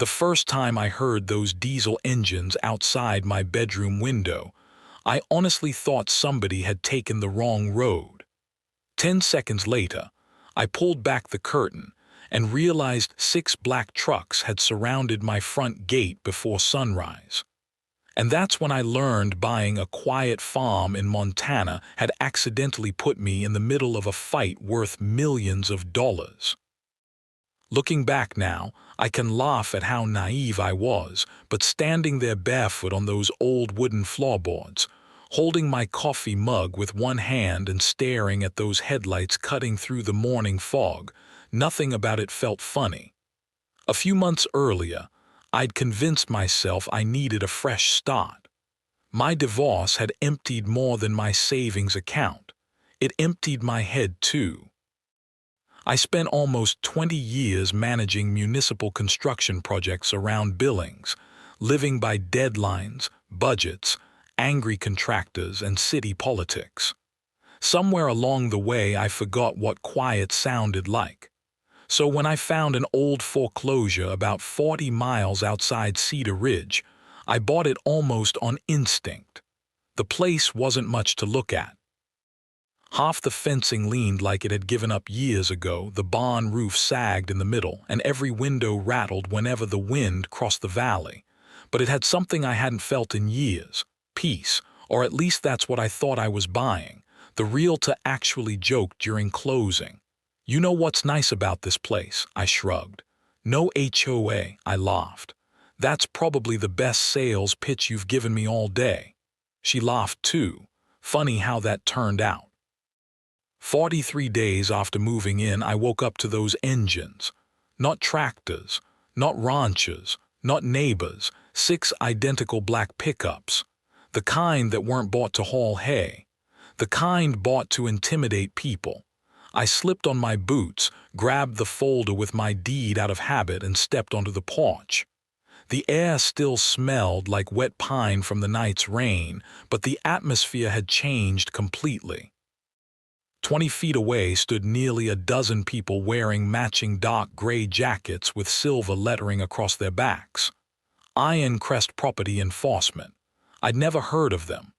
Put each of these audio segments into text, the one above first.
The first time I heard those diesel engines outside my bedroom window, I honestly thought somebody had taken the wrong road. 10 seconds later, I pulled back the curtain and realized 6 black trucks had surrounded my front gate before sunrise. And that's when I learned buying a quiet farm in Montana had accidentally put me in the middle of a fight worth millions of dollars. Looking back now, I can laugh at how naive I was, but standing there barefoot on those old wooden floorboards, holding my coffee mug with one hand and staring at those headlights cutting through the morning fog, nothing about it felt funny. A few months earlier, I'd convinced myself I needed a fresh start. My divorce had emptied more than my savings account. It emptied my head too. I spent almost 20 years managing municipal construction projects around Billings, living by deadlines, budgets, angry contractors, and city politics. Somewhere along the way, I forgot what quiet sounded like. So when I found an old foreclosure about 40 miles outside Cedar Ridge, I bought it almost on instinct. The place wasn't much to look at. Half the fencing leaned like it had given up years ago, the barn roof sagged in the middle, and every window rattled whenever the wind crossed the valley. But it had something I hadn't felt in years: peace, or at least that's what I thought I was buying. The realtor actually joked during closing. "You know what's nice about this place?" I shrugged. "No HOA," I laughed. "That's probably the best sales pitch you've given me all day." She laughed too. Funny how that turned out. 43 days after moving in, I woke up to those engines. Not tractors, not ranchers, not neighbors, 6 identical black pickups. The kind that weren't bought to haul hay. The kind bought to intimidate people. I slipped on my boots, grabbed the folder with my deed out of habit, and stepped onto the porch. The air still smelled like wet pine from the night's rain, but the atmosphere had changed completely. 20 feet away stood nearly a dozen people wearing matching dark gray jackets with silver lettering across their backs. Iron Crest Property Enforcement. I'd never heard of them.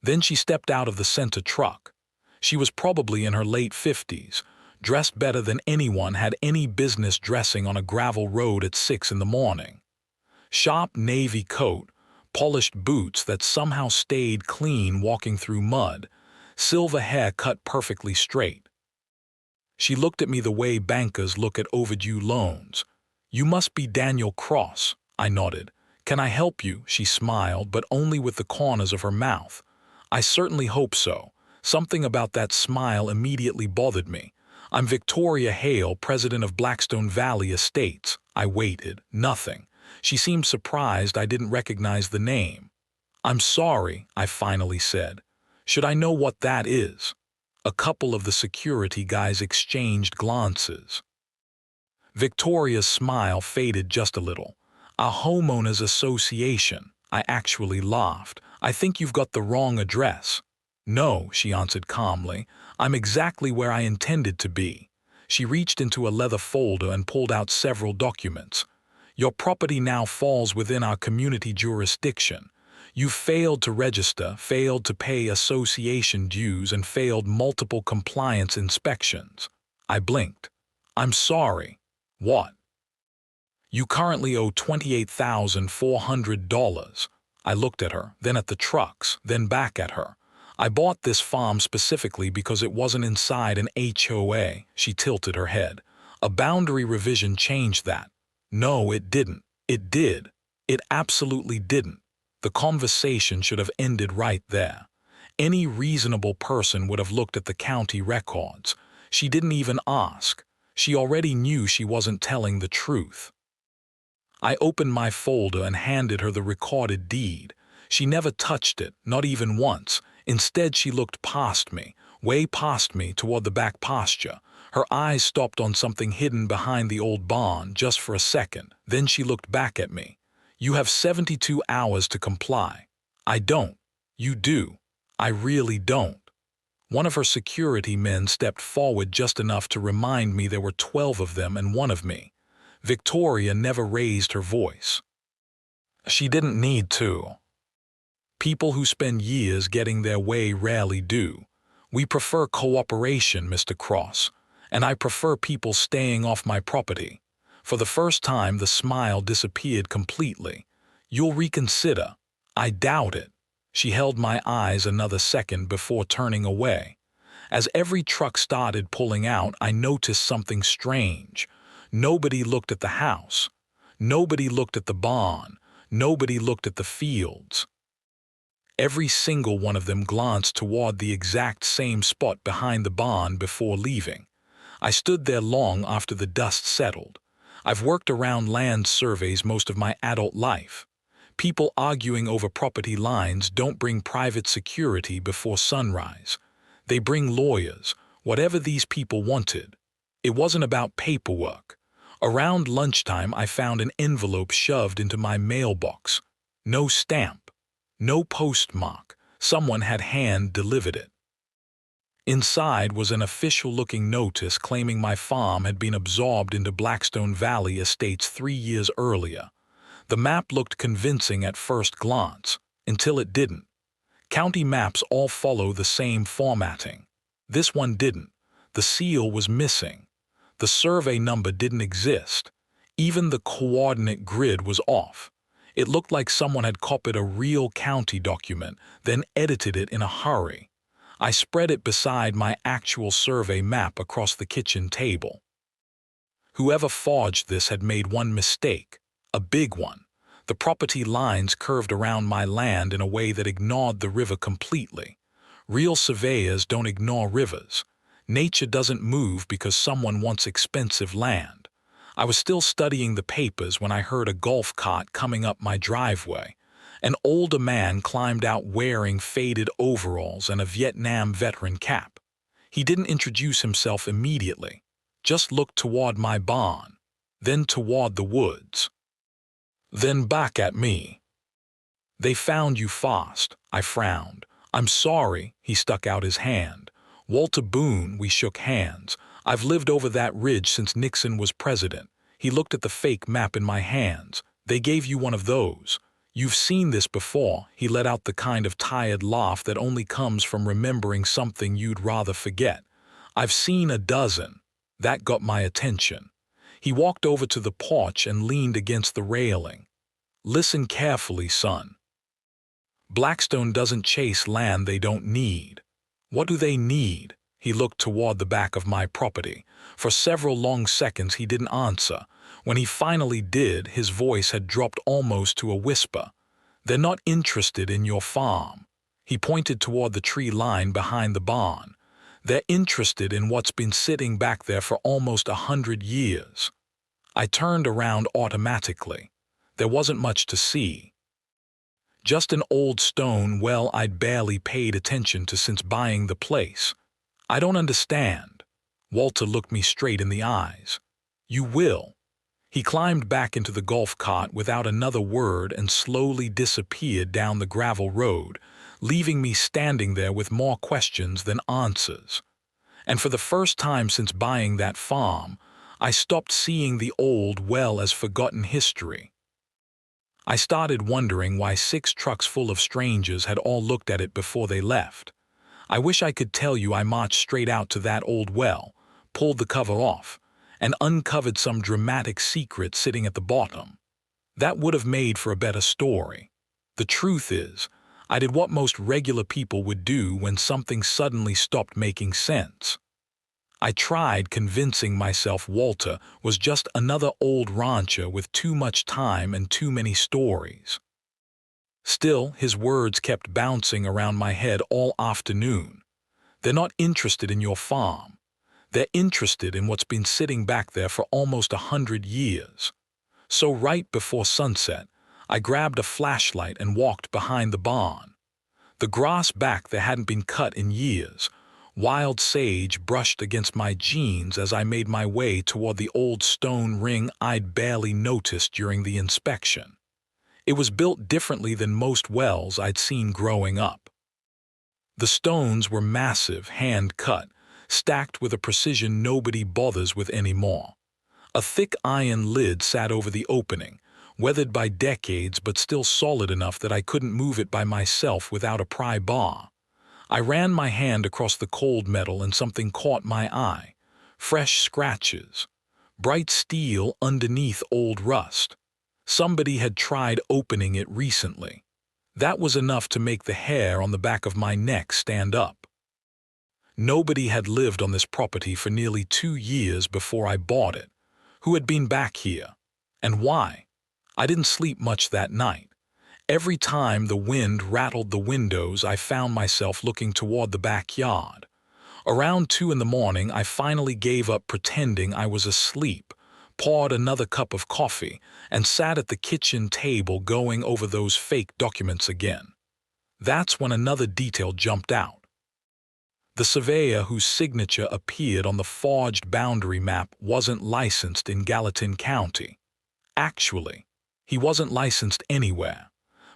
Then she stepped out of the center truck. She was probably in her late 50s, dressed better than anyone had any business dressing on a gravel road at 6 in the morning. Sharp navy coat, polished boots that somehow stayed clean walking through mud, silver hair cut perfectly straight. She looked at me the way bankers look at overdue loans. "You must be Daniel Cross," I nodded. "Can I help you?" She smiled, but only with the corners of her mouth. "I certainly hope so." Something about that smile immediately bothered me. "I'm Victoria Hale, president of Blackstone Valley Estates." I waited. Nothing. She seemed surprised I didn't recognize the name. "I'm sorry," I finally said. "Should I know what that is?" A couple of the security guys exchanged glances. Victoria's smile faded just a little. "Our homeowners association." I actually laughed. "I think you've got the wrong address." "No," she answered calmly. "I'm exactly where I intended to be." She reached into a leather folder and pulled out several documents. "Your property now falls within our community jurisdiction. You've failed to register, failed to pay association dues, and failed multiple compliance inspections." I blinked. "I'm sorry." "What?" "You currently owe $28,400. I looked at her, then at the trucks, then back at her. "I bought this farm specifically because it wasn't inside an HOA." She tilted her head. "A boundary revision changed that." "No, it didn't." "It did. It absolutely didn't." The conversation should have ended right there. Any reasonable person would have looked at the county records. She didn't even ask. She already knew she wasn't telling the truth. I opened my folder and handed her the recorded deed. She never touched it, not even once. Instead, she looked past me, way past me, toward the back pasture. Her eyes stopped on something hidden behind the old barn just for a second. Then she looked back at me. "You have 72 hours to comply." "I don't." "You do." "I really don't." One of her security men stepped forward just enough to remind me there were 12 of them and one of me. Victoria never raised her voice. She didn't need to. People who spend years getting their way rarely do. We prefer cooperation, Mr. Cross, and I prefer people staying off my property. For the first time, the smile disappeared completely. You'll reconsider. I doubt it. She held my eyes another second before turning away. As every truck started pulling out, I noticed something strange. Nobody looked at the house. Nobody looked at the barn. Nobody looked at the fields. Every single one of them glanced toward the exact same spot behind the barn before leaving. I stood there long after the dust settled. I've worked around land surveys most of my adult life. People arguing over property lines don't bring private security before sunrise. They bring lawyers, whatever these people wanted. It wasn't about paperwork. Around lunchtime, I found an envelope shoved into my mailbox. No stamp. No postmark. Someone had hand-delivered it. Inside was an official-looking notice claiming my farm had been absorbed into Blackstone Valley Estates 3 years earlier. The map looked convincing at first glance, until it didn't. County maps all follow the same formatting. This one didn't. The seal was missing. The survey number didn't exist. Even the coordinate grid was off. It looked like someone had copied a real county document, then edited it in a hurry. I spread it beside my actual survey map across the kitchen table. Whoever forged this had made one mistake, a big one. The property lines curved around my land in a way that ignored the river completely. Real surveyors don't ignore rivers. Nature doesn't move because someone wants expensive land. I was still studying the papers when I heard a golf cart coming up my driveway. An older man climbed out wearing faded overalls and a Vietnam veteran cap. He didn't introduce himself immediately, just looked toward my barn, then toward the woods, then back at me. "They found you fast," I frowned. "I'm sorry," he stuck out his hand. "Walter Boone," we shook hands. "I've lived over that ridge since Nixon was president." He looked at the fake map in my hands. "They gave you one of those. You've seen this before." He let out the kind of tired laugh that only comes from remembering something you'd rather forget. "I've seen a dozen." That got my attention. He walked over to the porch and leaned against the railing. "Listen carefully, son. Blackstone doesn't chase land they don't need. What do they need?" He looked toward the back of my property. For several long seconds he didn't answer. When he finally did, his voice had dropped almost to a whisper. "They're not interested in your farm." He pointed toward the tree line behind the barn. "They're interested in what's been sitting back there for almost 100 years. I turned around automatically. There wasn't much to see. Just an old stone well I'd barely paid attention to since buying the place. "I don't understand." Walter looked me straight in the eyes. "You will." He climbed back into the golf cart without another word and slowly disappeared down the gravel road, leaving me standing there with more questions than answers. And for the first time since buying that farm, I stopped seeing the old well as forgotten history. I started wondering why 6 trucks full of strangers had all looked at it before they left. I wish I could tell you I marched straight out to that old well, pulled the cover off, and uncovered some dramatic secret sitting at the bottom. That would have made for a better story. The truth is, I did what most regular people would do when something suddenly stopped making sense. I tried convincing myself Walter was just another old rancher with too much time and too many stories. Still, his words kept bouncing around my head all afternoon. "They're not interested in your farm. They're interested in what's been sitting back there for almost 100 years. So right before sunset, I grabbed a flashlight and walked behind the barn. The grass back there hadn't been cut in years. Wild sage brushed against my jeans as I made my way toward the old stone ring I'd barely noticed during the inspection. It was built differently than most wells I'd seen growing up. The stones were massive, hand-cut, stacked with a precision nobody bothers with anymore. A thick iron lid sat over the opening, weathered by decades but still solid enough that I couldn't move it by myself without a pry bar. I ran my hand across the cold metal and something caught my eye. Fresh scratches. Bright steel underneath old rust. Somebody had tried opening it recently. That was enough to make the hair on the back of my neck stand up. Nobody had lived on this property for nearly 2 years before I bought it. Who had been back here? And why? I didn't sleep much that night. Every time the wind rattled the windows, I found myself looking toward the backyard. Around 2 in the morning, I finally gave up pretending I was asleep, poured another cup of coffee, and sat at the kitchen table going over those fake documents again. That's when another detail jumped out. The surveyor whose signature appeared on the forged boundary map wasn't licensed in Gallatin County. Actually, he wasn't licensed anywhere.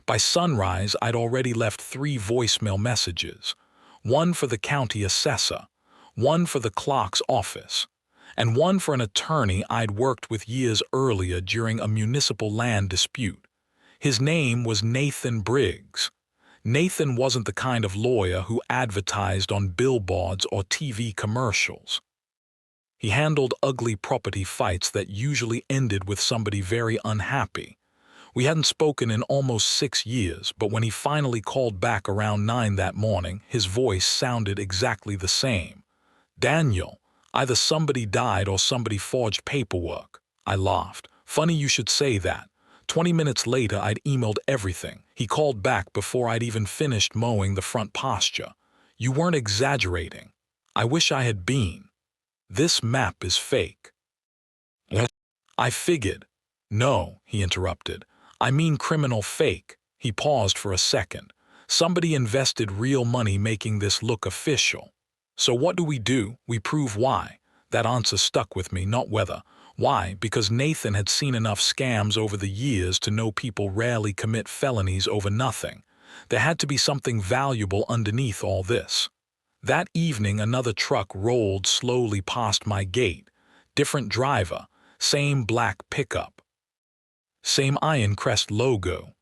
By sunrise, I'd already left 3 voicemail messages, one for the county assessor, one for the clerk's office, and one for an attorney I'd worked with years earlier during a municipal land dispute. His name was Nathan Briggs. Nathan wasn't the kind of lawyer who advertised on billboards or TV commercials. He handled ugly property fights that usually ended with somebody very unhappy. We hadn't spoken in almost 6 years, but when he finally called back around 9 that morning, his voice sounded exactly the same. "Daniel, either somebody died or somebody forged paperwork." I laughed. "Funny you should say that. 20 minutes later, I'd emailed everything." He called back before I'd even finished mowing the front pasture. "You weren't exaggerating. I wish I had been. This map is fake." I figured. "No," he interrupted. "I mean criminal fake." He paused for a second. "Somebody invested real money making this look official." "So what do? We prove why." That answer stuck with me, not whether. Why? Because Nathan had seen enough scams over the years to know people rarely commit felonies over nothing. There had to be something valuable underneath all this. That evening, another truck rolled slowly past my gate. Different driver, same black pickup. Same Iron Crest logo.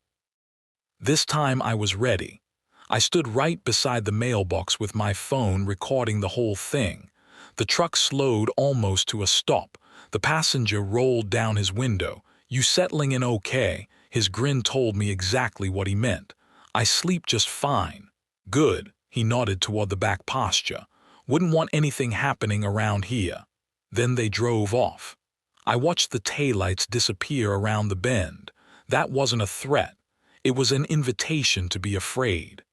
This time I was ready. I stood right beside the mailbox with my phone recording the whole thing. The truck slowed almost to a stop. The passenger rolled down his window. "You settling in okay?" His grin told me exactly what he meant. "I sleep just fine." "Good." He nodded toward the back pasture. "Wouldn't want anything happening around here." Then they drove off. I watched the taillights disappear around the bend. That wasn't a threat. It was an invitation to be afraid.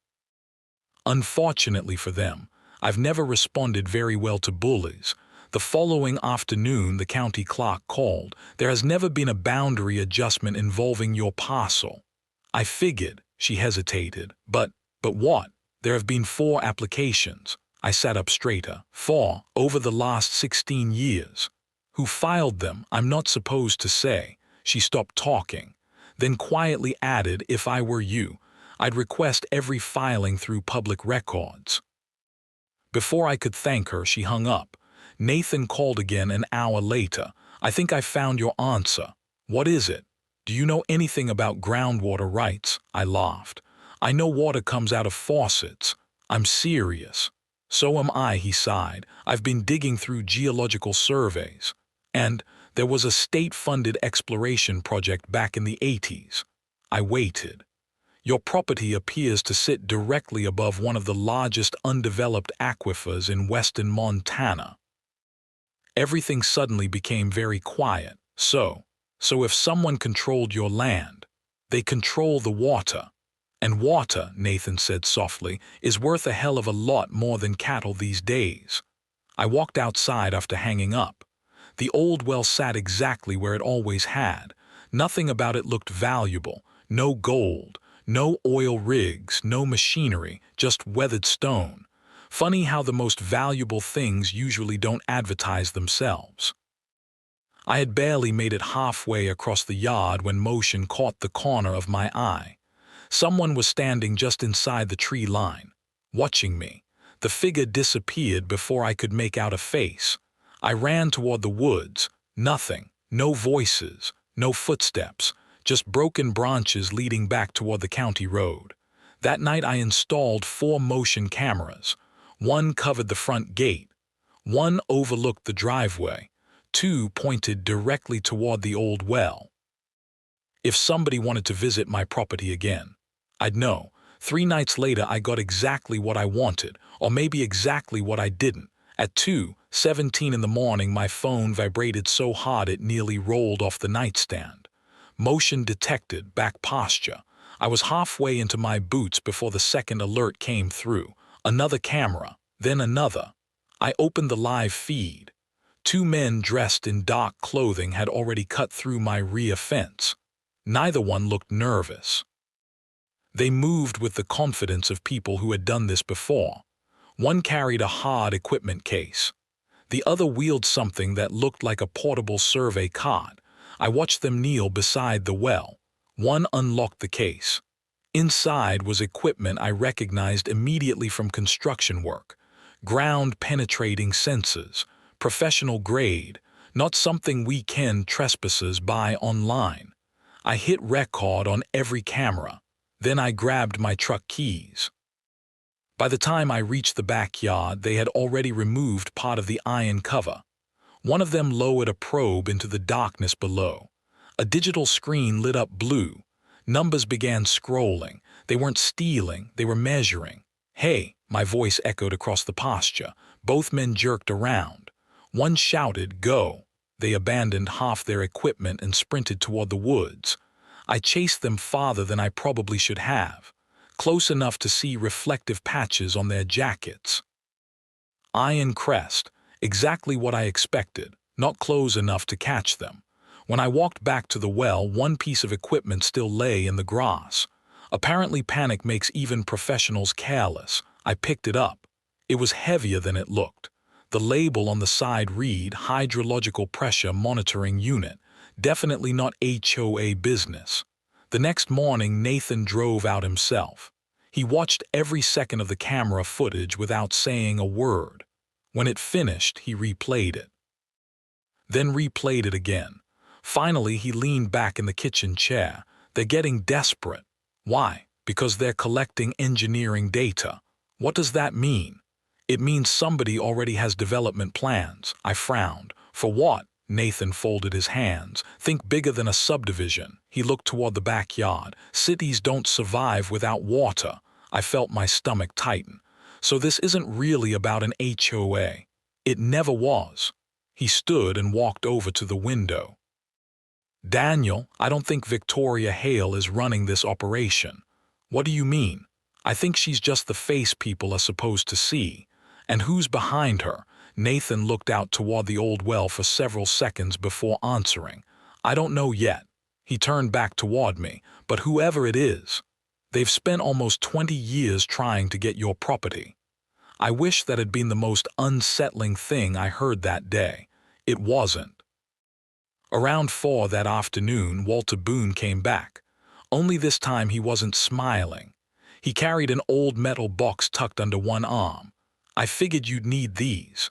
Unfortunately for them, I've never responded very well to bullies. The following afternoon, the county clerk called. "There has never been a boundary adjustment involving your parcel." I figured. She hesitated. But what? "There have been 4 applications." I sat up straighter. 4 over the last 16 years. "Who filed them? I'm not supposed to say." She stopped talking, then quietly added, "If I were you, I'd request every filing through public records." Before I could thank her, she hung up. Nathan called again an hour later. "I think I found your answer." "What is it?" "Do you know anything about groundwater rights?" I laughed. "I know water comes out of faucets." "I'm serious." "So am I," he sighed. "I've been digging through geological surveys. And there was a state-funded exploration project back in the 80s. I waited. "Your property appears to sit directly above one of the largest undeveloped aquifers in western Montana." Everything suddenly became very quiet. So if someone controlled your land, they control the water. And water," Nathan said softly, "is worth a hell of a lot more than cattle these days." I walked outside after hanging up. The old well sat exactly where it always had. Nothing about it looked valuable. No gold, no oil rigs, no machinery, just weathered stone. Funny how the most valuable things usually don't advertise themselves. I had barely made it halfway across the yard when motion caught the corner of my eye. Someone was standing just inside the tree line, watching me. The figure disappeared before I could make out a face. I ran toward the woods. Nothing. No voices, no footsteps, just broken branches leading back toward the county road. That night I installed 4 motion cameras. One covered the front gate, one overlooked the driveway, 2 pointed directly toward the old well. If somebody wanted to visit my property again, I'd know. 3 nights later I got exactly what I wanted, or maybe exactly what I didn't. At 2:17 in the morning my phone vibrated so hard it nearly rolled off the nightstand. Motion detected, back posture. I was halfway into my boots before the second alert came through. Another camera, then another. I opened the live feed. 2 men dressed in dark clothing had already cut through my rear fence. Neither one looked nervous. They moved with the confidence of people who had done this before. One carried a hard equipment case. The other wheeled something that looked like a portable survey cart. I watched them kneel beside the well. One unlocked the case. Inside was equipment I recognized immediately from construction work. Ground-penetrating sensors, professional grade, not something weekend trespassers buy online. I hit record on every camera. Then I grabbed my truck keys. By the time I reached the backyard, they had already removed part of the iron cover. One of them lowered a probe into the darkness below. A digital screen lit up blue. Numbers began scrolling. They weren't stealing, they were measuring. "Hey," my voice echoed across the pasture. Both men jerked around. One shouted, "Go." They abandoned half their equipment and sprinted toward the woods. I chased them farther than I probably should have, close enough to see reflective patches on their jackets. Iron crest, exactly what I expected, not close enough to catch them. When I walked back to the well, one piece of equipment still lay in the grass. Apparently panic makes even professionals careless. I picked it up. It was heavier than it looked. The label on the side read Hydrological Pressure Monitoring Unit. Definitely not HOA business. The next morning Nathan drove out himself. He watched every second of the camera footage without saying a word. When it finished, he replayed it. Then replayed it again. Finally, he leaned back in the kitchen chair. "They're getting desperate." "Why?" "Because they're collecting engineering data." "What does that mean?" "It means somebody already has development plans." I frowned. "For what?" Nathan folded his hands. "Think bigger than a subdivision." He looked toward the backyard. "Cities don't survive without water." I felt my stomach tighten. "So this isn't really about an HOA." "It never was." He stood and walked over to the window. "Daniel, I don't think Victoria Hale is running this operation." "What do you mean?" "I think she's just the face people are supposed to see." "And who's behind her?" Nathan looked out toward the old well for several seconds before answering. "I don't know yet." He turned back toward me. "But whoever it is, they've spent almost 20 years trying to get your property." I wish that had been the most unsettling thing I heard that day. It wasn't. Around 4 that afternoon, Walter Boone came back. Only this time he wasn't smiling. He carried an old metal box tucked under one arm. "I figured you'd need these."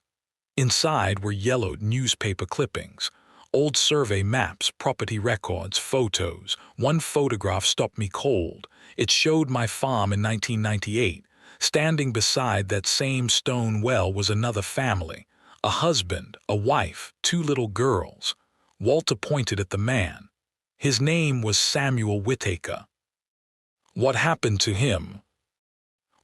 Inside were yellowed newspaper clippings, old survey maps, property records, photos. One photograph stopped me cold. It showed my farm in 1998. Standing beside that same stone well was another family. A husband, a wife, 2 little girls. Walter pointed at the man. His name was Samuel Whittaker. "What happened to him?"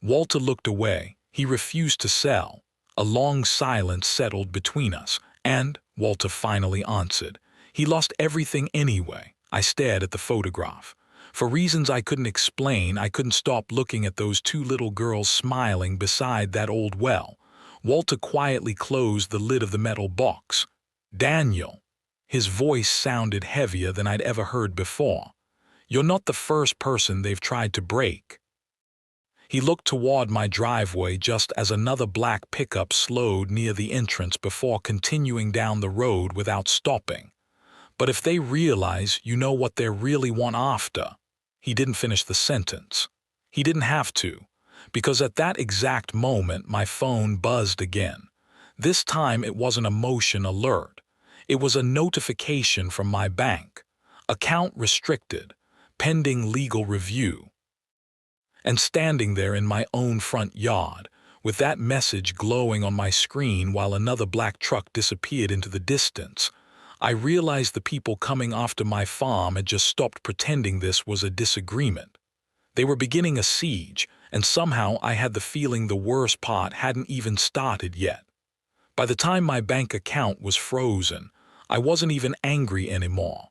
Walter looked away. "He refused to sell." A long silence settled between us, and, Walter finally answered, "He lost everything anyway." I stared at the photograph. For reasons I couldn't explain, I couldn't stop looking at those 2 little girls smiling beside that old well. Walter quietly closed the lid of the metal box. "Daniel." His voice sounded heavier than I'd ever heard before. "You're not the first person they've tried to break." He looked toward my driveway just as another black pickup slowed near the entrance before continuing down the road without stopping. "But if they realize you know what they really want after." He didn't finish the sentence. He didn't have to, because at that exact moment my phone buzzed again. This time it wasn't a motion alert. It was a notification from my bank. Account restricted, pending legal review. And standing there in my own front yard, with that message glowing on my screen while another black truck disappeared into the distance, I realized the people coming after my farm had just stopped pretending this was a disagreement. They were beginning a siege, and somehow I had the feeling the worst part hadn't even started yet. By the time my bank account was frozen, I wasn't even angry anymore.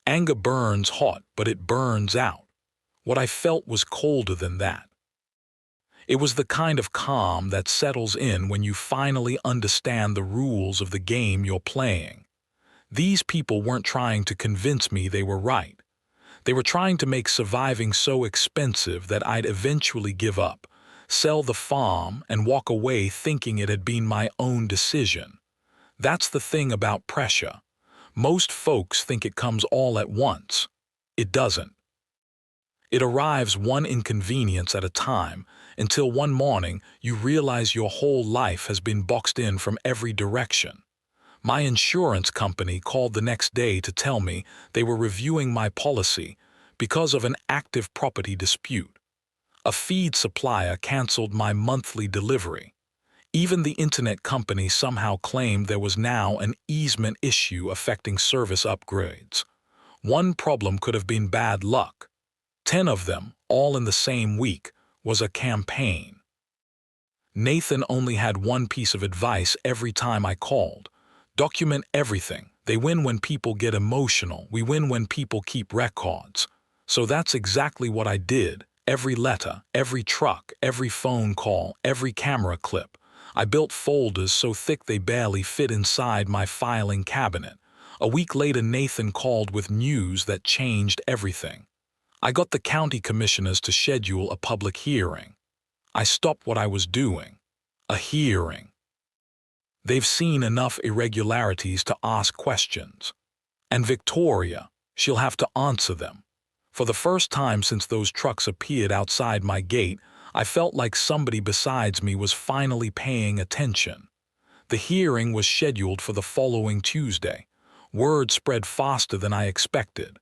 Anger burns hot, but it burns out. What I felt was colder than that. It was the kind of calm that settles in when you finally understand the rules of the game you're playing. These people weren't trying to convince me they were right. They were trying to make surviving so expensive that I'd eventually give up, sell the farm, and walk away thinking it had been my own decision. That's the thing about pressure. Most folks think it comes all at once. It doesn't. It arrives one inconvenience at a time, until one morning you realize your whole life has been boxed in from every direction. My insurance company called the next day to tell me they were reviewing my policy because of an active property dispute. A feed supplier canceled my monthly delivery. Even the internet company somehow claimed there was now an easement issue affecting service upgrades. One problem could have been bad luck. 10 of them, all in the same week, was a campaign. Nathan only had one piece of advice every time I called. Document everything. They win when people get emotional. We win when people keep records. So that's exactly what I did. Every letter, every truck, every phone call, every camera clip. I built folders so thick they barely fit inside my filing cabinet. A week later, Nathan called with news that changed everything. I got the county commissioners to schedule a public hearing. I stopped what I was doing. A hearing. They've seen enough irregularities to ask questions. And Victoria, she'll have to answer them. For the first time since those trucks appeared outside my gate, I felt like somebody besides me was finally paying attention. The hearing was scheduled for the following Tuesday. Word spread faster than I expected.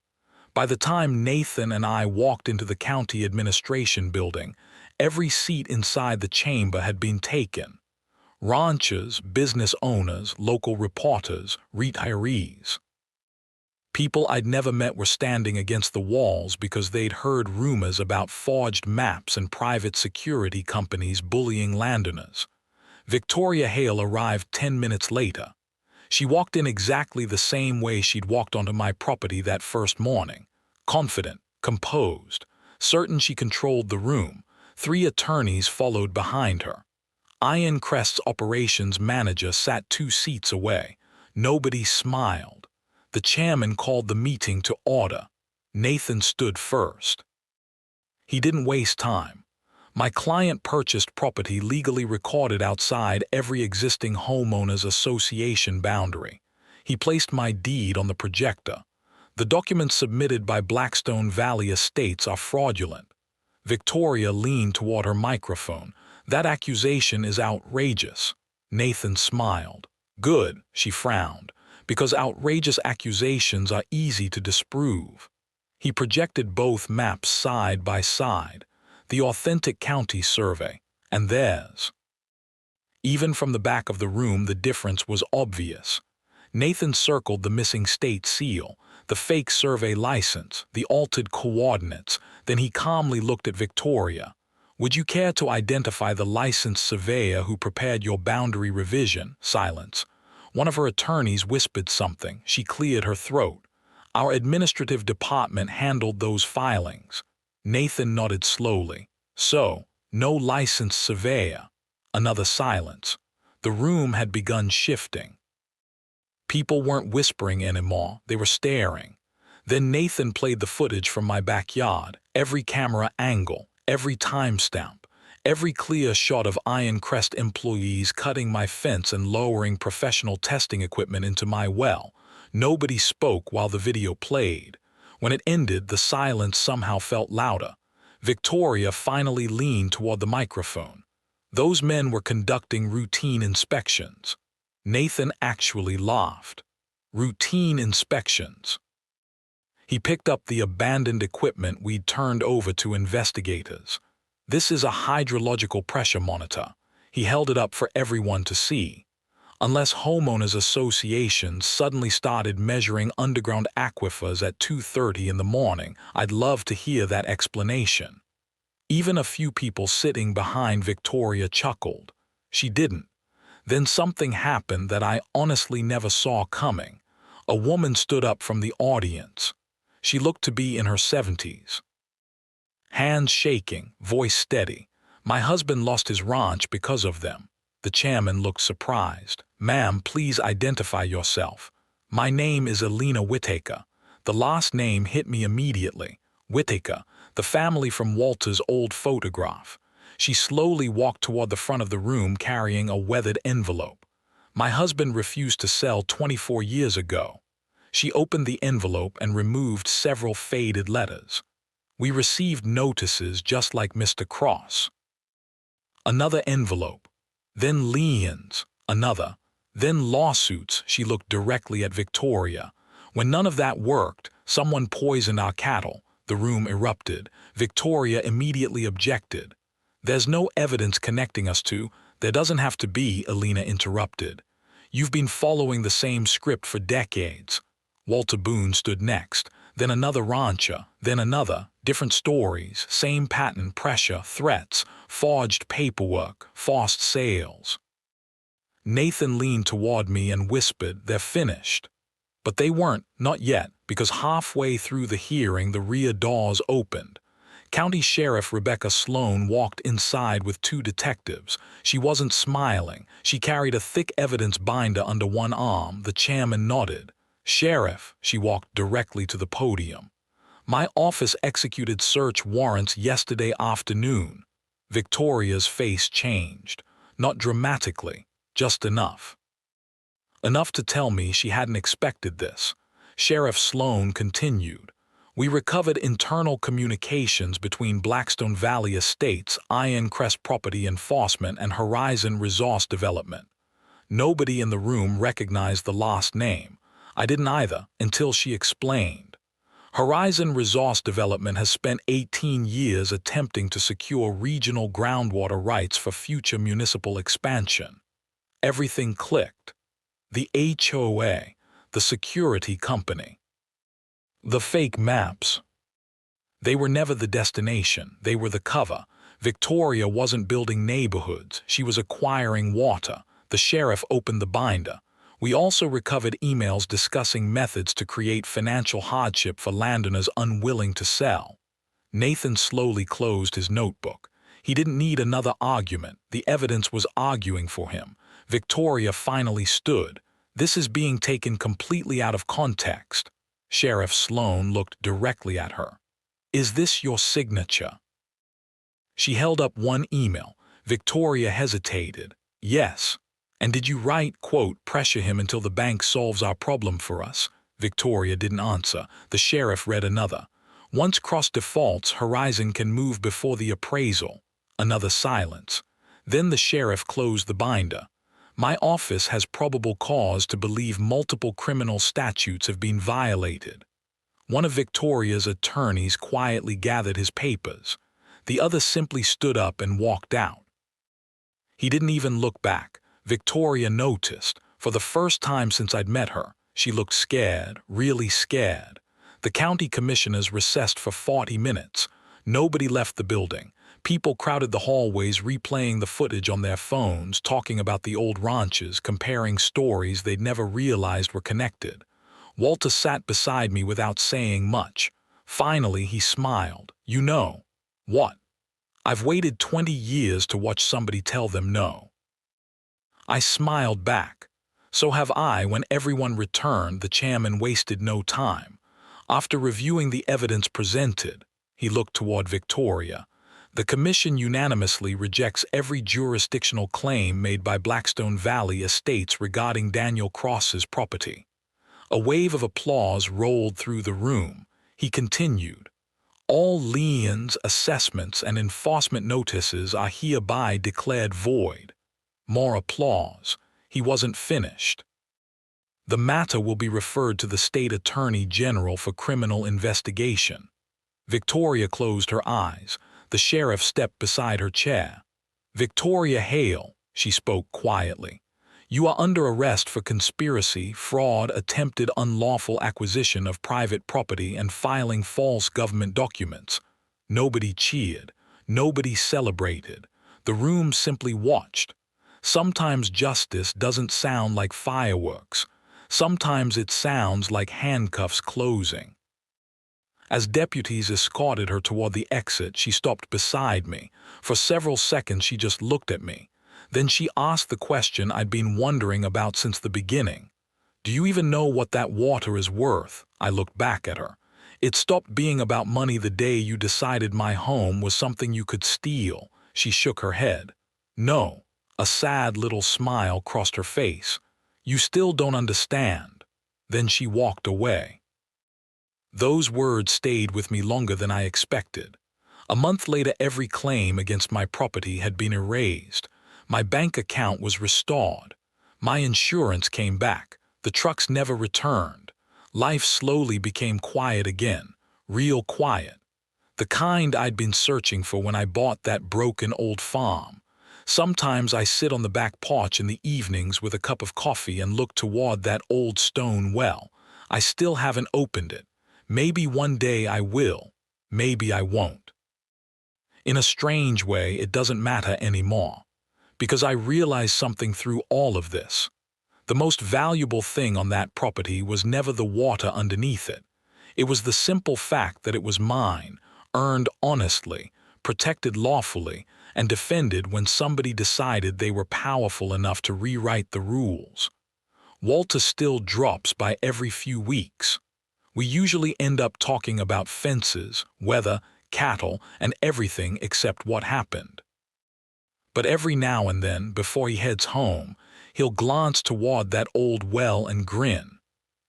By the time Nathan and I walked into the county administration building, every seat inside the chamber had been taken. Ranchers, business owners, local reporters, retirees. People I'd never met were standing against the walls because they'd heard rumors about forged maps and private security companies bullying landowners. Victoria Hale arrived 10 minutes later. She walked in exactly the same way she'd walked onto my property that first morning. Confident, composed, certain she controlled the room. 3 attorneys followed behind her. Iron Crest's operations manager sat 2 seats away. Nobody smiled. The chairman called the meeting to order. Nathan stood first. He didn't waste time. My client purchased property legally recorded outside every existing homeowners association boundary. He placed my deed on the projector. The documents submitted by Blackstone Valley Estates are fraudulent. Victoria leaned toward her microphone. That accusation is outrageous. Nathan smiled. Good, she frowned, because outrageous accusations are easy to disprove. He projected both maps side by side. The authentic county survey, and theirs. Even from the back of the room, the difference was obvious. Nathan circled the missing state seal, the fake survey license, the altered coordinates. Then he calmly looked at Victoria. Would you care to identify the licensed surveyor who prepared your boundary revision? Silence. One of her attorneys whispered something. She cleared her throat. Our administrative department handled those filings. Nathan nodded slowly. So, no licensed surveyor. Another silence. The room had begun shifting. People weren't whispering anymore, they were staring. Then Nathan played the footage from my backyard, every camera angle, every timestamp, every clear shot of Iron Crest employees cutting my fence and lowering professional testing equipment into my well. Nobody spoke while the video played. When it ended, the silence somehow felt louder. Victoria finally leaned toward the microphone. Those men were conducting routine inspections. Nathan actually laughed. routine inspections. He picked up the abandoned equipment we'd turned over to investigators. This is a hydrological pressure monitor. He held it up for everyone to see. Unless homeowners associations suddenly started measuring underground aquifers at 2:30 in the morning, I'd love to hear that explanation. Even a few people sitting behind Victoria chuckled. She didn't. Then something happened that I honestly never saw coming. A woman stood up from the audience. She looked to be in her 70s. Hands shaking, voice steady. My husband lost his ranch because of them. The chairman looked surprised. Ma'am, please identify yourself. My name is Alina Whittaker. The last name hit me immediately. Whittaker, the family from Walter's old photograph. She slowly walked toward the front of the room carrying a weathered envelope. My husband refused to sell 24 years ago. She opened the envelope and removed several faded letters. We received notices just like Mr. Cross. Another envelope. Then liens, another. Then lawsuits. She looked directly at Victoria. When none of that worked, someone poisoned our cattle. The room erupted. Victoria immediately objected. There's no evidence connecting us to. There doesn't have to be, Alina interrupted. You've been following the same script for decades. Walter Boone stood next. Then another rancher. Then another. Different stories. Same pattern, pressure, threats, forged paperwork, forced sales. Nathan leaned toward me and whispered, "They're finished." But they weren't, not yet, because halfway through the hearing the rear doors opened. County Sheriff Rebecca Sloan walked inside with two detectives. She wasn't smiling. She carried a thick evidence binder under one arm. The chairman nodded. "Sheriff," she walked directly to the podium. "My office executed search warrants yesterday afternoon." Victoria's face changed. Not dramatically, just enough. Enough to tell me she hadn't expected this. Sheriff Sloan continued. "We recovered internal communications between Blackstone Valley Estates, Iron Crest Property Enforcement, and Horizon Resource Development. Nobody in the room recognized the last name. I didn't either, until she explained. Horizon Resource Development has spent 18 years attempting to secure regional groundwater rights for future municipal expansion. Everything clicked. The HOA, the security company. The fake maps. They were never the destination, they were the cover. Victoria wasn't building neighborhoods, she was acquiring water. The sheriff opened the binder. We also recovered emails discussing methods to create financial hardship for landowners unwilling to sell. Nathan slowly closed his notebook. He didn't need another argument. The evidence was arguing for him. Victoria finally stood. "This is being taken completely out of context." Sheriff Sloan looked directly at her. "Is this your signature?" She held up one email. Victoria hesitated. "Yes." "And did you write, quote, pressure him until the bank solves our problem for us?" Victoria didn't answer. The sheriff read another. "Once cross defaults, Horizon can move before the appraisal." Another silence. Then the sheriff closed the binder. "My office has probable cause to believe multiple criminal statutes have been violated." One of Victoria's attorneys quietly gathered his papers. The other simply stood up and walked out. He didn't even look back. Victoria noticed. For the first time since I'd met her, she looked scared, really scared. The county commissioners recessed for 40 minutes. Nobody left the building. People crowded the hallways, replaying the footage on their phones, talking about the old ranches, comparing stories they'd never realized were connected. Walter sat beside me without saying much. Finally, he smiled. "You know." "What?" "I've waited 20 years to watch somebody tell them no." I smiled back. "So have I." When everyone returned, the chairman wasted no time. After reviewing the evidence presented, he looked toward Victoria. "The commission unanimously rejects every jurisdictional claim made by Blackstone Valley Estates regarding Daniel Cross's property." A wave of applause rolled through the room. He continued. "All liens, assessments, and enforcement notices are hereby declared void." More applause. He wasn't finished. The matter will be referred to the State Attorney General for criminal investigation. Victoria closed her eyes. The sheriff stepped beside her chair. Victoria Hale, she spoke quietly. You are under arrest for conspiracy, fraud, attempted unlawful acquisition of private property, and filing false government documents. Nobody cheered. Nobody celebrated. The room simply watched. Sometimes justice doesn't sound like fireworks. Sometimes it sounds like handcuffs closing. As deputies escorted her toward the exit, she stopped beside me. For several seconds she just looked at me. Then she asked the question I'd been wondering about since the beginning. Do you even know what that water is worth? I looked back at her. It stopped being about money the day you decided my home was something you could steal. She shook her head. No. A sad little smile crossed her face. You still don't understand. Then she walked away. Those words stayed with me longer than I expected. A month later, every claim against my property had been erased. My bank account was restored. My insurance came back. The trucks never returned. Life slowly became quiet again, real quiet. The kind I'd been searching for when I bought that broken old farm. Sometimes I sit on the back porch in the evenings with a cup of coffee and look toward that old stone well. I still haven't opened it. Maybe one day I will. Maybe I won't. In a strange way, it doesn't matter anymore. Because I realized something through all of this. The most valuable thing on that property was never the water underneath it. It was the simple fact that it was mine, earned honestly, protected lawfully, and defended when somebody decided they were powerful enough to rewrite the rules. Walter still drops by every few weeks. We usually end up talking about fences, weather, cattle, and everything except what happened. But every now and then, before he heads home, he'll glance toward that old well and grin.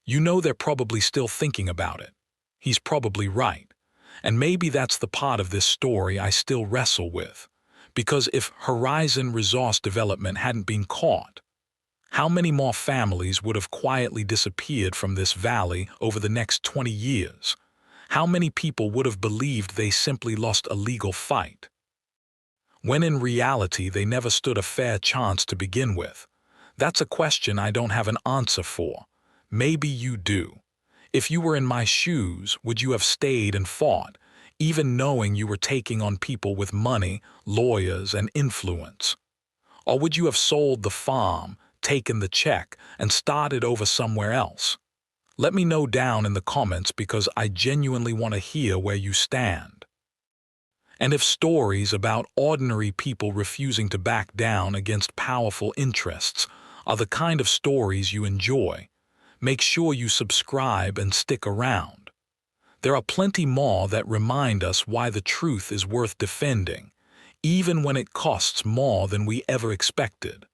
You know they're probably still thinking about it. He's probably right. And maybe that's the part of this story I still wrestle with. Because if Horizon Resource Development hadn't been caught, how many more families would have quietly disappeared from this valley over the next 20 years? How many people would have believed they simply lost a legal fight, when in reality they never stood a fair chance to begin with? That's a question I don't have an answer for. Maybe you do. If you were in my shoes, would you have stayed and fought, even knowing you were taking on people with money, lawyers, and influence? Or would you have sold the farm, taken the check, and started over somewhere else? Let me know down in the comments because I genuinely want to hear where you stand. And if stories about ordinary people refusing to back down against powerful interests are the kind of stories you enjoy, make sure you subscribe and stick around. There are plenty more that remind us why the truth is worth defending, even when it costs more than we ever expected.